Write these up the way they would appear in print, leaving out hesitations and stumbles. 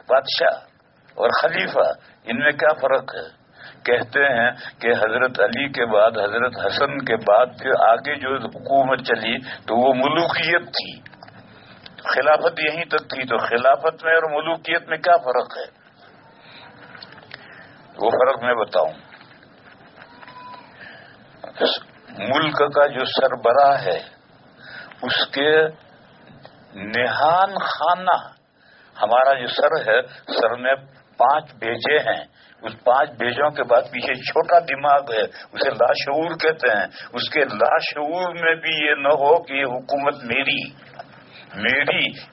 بادشاہ اور خلیفہ ان میں کیا فرق ہے؟ کہتے ہیں کہ حضرت علی کے بعد حضرت حسن کے بعد پھر آگے جو حکومت چلی تو وہ ملوکیت تھی، خلافت یہیں تک تھی، تو خلافت میں اور ملوکیت میں کیا فرق ہے؟ وہ فرق میں بتاؤں. ملک کا جو سربراہ ہے اس کے نہان خانہ، ہمارا جو سر ہے، سر میں 5 بیجے ہیں، اس 5 بیجوں کے بعد پیچھے چھوٹا دماغ ہے، اسے لاشعور کہتے ہیں. اس کے لاشعور میں بھی یہ نہ ہو کہ یہ حکومت میری،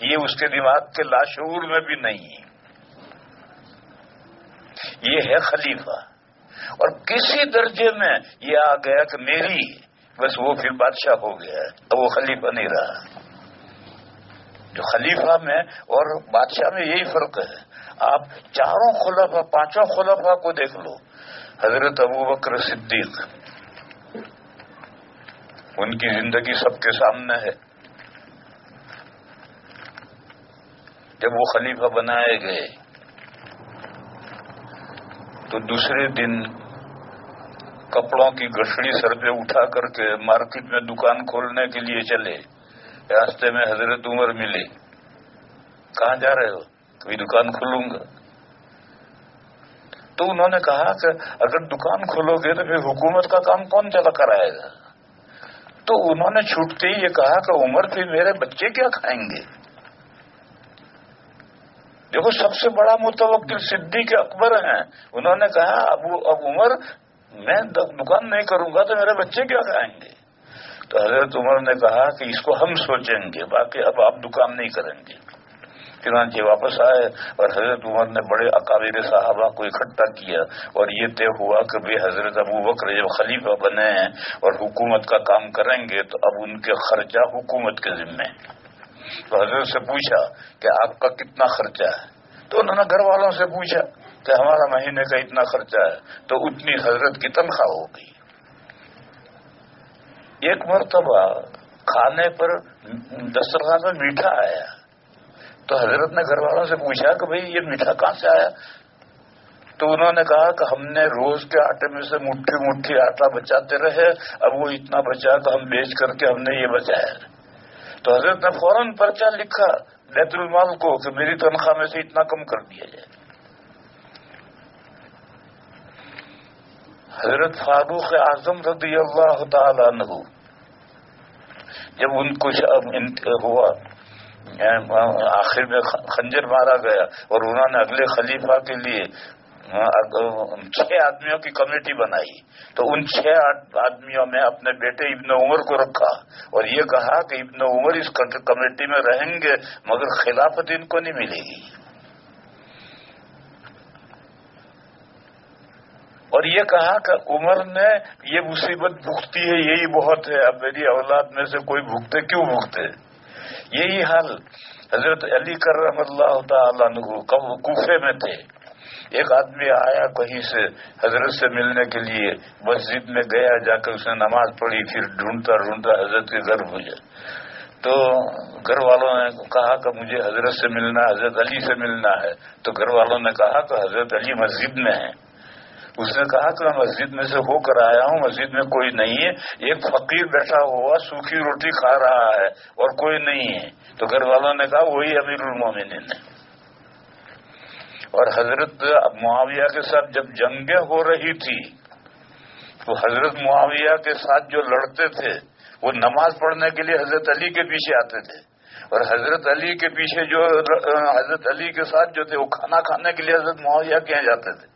یہ اس کے دماغ کے لاشعور میں بھی نہیں ہے. یہ ہے خلیفہ. اور کسی درجے میں یہ آ گیا کہ میری، بس وہ پھر بادشاہ ہو گیا، اب وہ خلیفہ نہیں رہا. جو خلیفہ میں اور بادشاہ میں یہی فرق ہے. آپ 4 خلفاء 5 خلفاء کو دیکھ لو. حضرت ابوبکر صدیق، ان کی زندگی سب کے سامنے ہے. جب وہ خلیفہ بنائے گئے تو دوسرے دن کپڑوں کی گٹھڑی سر پہ اٹھا کر کے مارکیٹ میں دکان کھولنے کے لیے چلے. راستے میں حضرت عمر ملے. کہاں جا رہے ہو؟ کوئی دکان کھولوں گا. تو انہوں نے کہا کہ اگر دکان کھولو گے تو پھر حکومت کا کام کون چلا کرائے گا؟ تو انہوں نے چھوٹتے ہی یہ کہا کہ عمر پھر میرے بچے کیا کھائیں گے؟ دیکھو سب سے بڑا متوکل صدیق اکبر ہیں. انہوں نے کہا اب عمر میں دکان نہیں کروں گا تو میرے بچے کیا کھائیں گے؟ تو حضرت عمر نے کہا کہ اس کو ہم سوچیں گے، باقی اب آپ دکان نہیں کریں گے. چنانچہ واپس آئے اور حضرت عمر نے بڑے اکابر صحابہ کو اکٹھا کیا اور یہ طے ہوا کہ بھی حضرت ابوبکر جب خلیفہ بنے ہیں اور حکومت کا کام کریں گے تو اب ان کے خرچہ حکومت کے ذمے. تو حضرت سے پوچھا کہ آپ کا کتنا خرچہ ہے؟ تو انہوں نے گھر والوں سے پوچھا کہ ہمارا مہینے کا اتنا خرچہ ہے. تو اتنی حضرت کی تنخواہ ہو گئی. ایک مرتبہ کھانے پر دسترخوان میں میٹھا آیا تو حضرت نے گھر والوں سے پوچھا کہ بھئی یہ میٹھا کہاں سے آیا؟ تو انہوں نے کہا کہ ہم نے روز کے آٹے میں سے مٹھی مٹھی آٹا بچاتے رہے، اب وہ اتنا بچا تو ہم بیچ کر کے ہم نے یہ بچایا. تو حضرت نے فوراً پرچہ لکھا بیت المال کو کہ میری تنخواہ میں سے اتنا کم کر دیا جائے. حضرت فاروق اعظم رضی اللہ تعالیٰ عنہ جب ان کو ہوا آخر میں خنجر مارا گیا اور انہوں نے اگلے خلیفہ کے لیے 6 آدمیوں کی کمیٹی بنائی تو ان 6 آدمیوں میں اپنے بیٹے ابن عمر کو رکھا اور یہ کہا کہ ابن عمر اس کمیٹی میں رہیں گے مگر خلافت ان کو نہیں ملے گی. اور یہ کہا کہ عمر نے یہ مصیبت بھگتی ہے، یہی بہت ہے، اب میری اولاد میں سے کوئی بھگتے کیوں بھگتے. یہی حال حضرت علی کرم اللہ تعالیٰ عنہ کوفے میں تھے. ایک آدمی آیا کہیں سے حضرت سے ملنے کے لیے، مسجد میں گیا، جا کر اس نے نماز پڑھی، پھر ڈھونڈتا ڈھونڈتا حضرت کے گھر پہنچا. تو گھر والوں نے کہا کہ مجھے حضرت سے ملنا، حضرت علی سے ملنا ہے. تو گھر والوں نے کہا کہ حضرت علی مسجد میں ہیں. اس نے کہا کہ میں مسجد میں سے ہو کر آیا ہوں، مسجد میں کوئی نہیں ہے، ایک فقیر بیٹھا ہوا سوکھی روٹی کھا رہا ہے اور کوئی نہیں ہے. تو گھر والوں نے کہا وہی امیر المومنین ہے. اور حضرت معاویہ کے ساتھ جب جنگیں ہو رہی تھی تو حضرت معاویہ کے ساتھ جو لڑتے تھے وہ نماز پڑھنے کے لیے حضرت علی کے پیچھے آتے تھے اور حضرت علی کے پیچھے جو حضرت علی کے ساتھ جو تھے وہ کھانا کھانے کے لیے حضرت معاویہ کے یہاں جاتے تھے.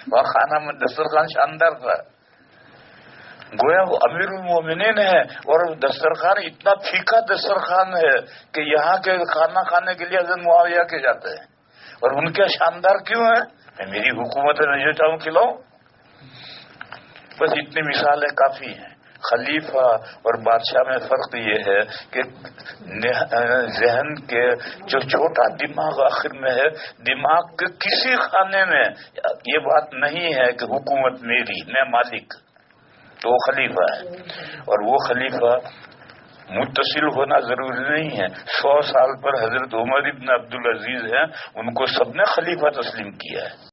وہاں کھانا میں دسترخوان شاندار تھا، گویا وہ امیر المومنین ہے اور دسترخوان اتنا پھیکا دسترخوان ہے کہ یہاں کے کھانا کھانے کے لیے حضرت معاویہ کے جاتے ہیں. اور ان کے شاندار کیوں ہیں؟ میری حکومت ہے، میں جو چاہوں کھلاؤں. بس اتنی مثالیں کافی ہیں. خلیفہ اور بادشاہ میں فرق یہ ہے کہ ذہن کے جو چھوٹا دماغ آخر میں ہے، دماغ کے کسی خانے میں یہ بات نہیں ہے کہ حکومت میری، میں مالک. تو وہ خلیفہ ہے. اور وہ خلیفہ متصل ہونا ضروری نہیں ہے. 100 سال پر حضرت عمر ابن عبدالعزیز ہیں، ان کو سب نے خلیفہ تسلیم کیا ہے.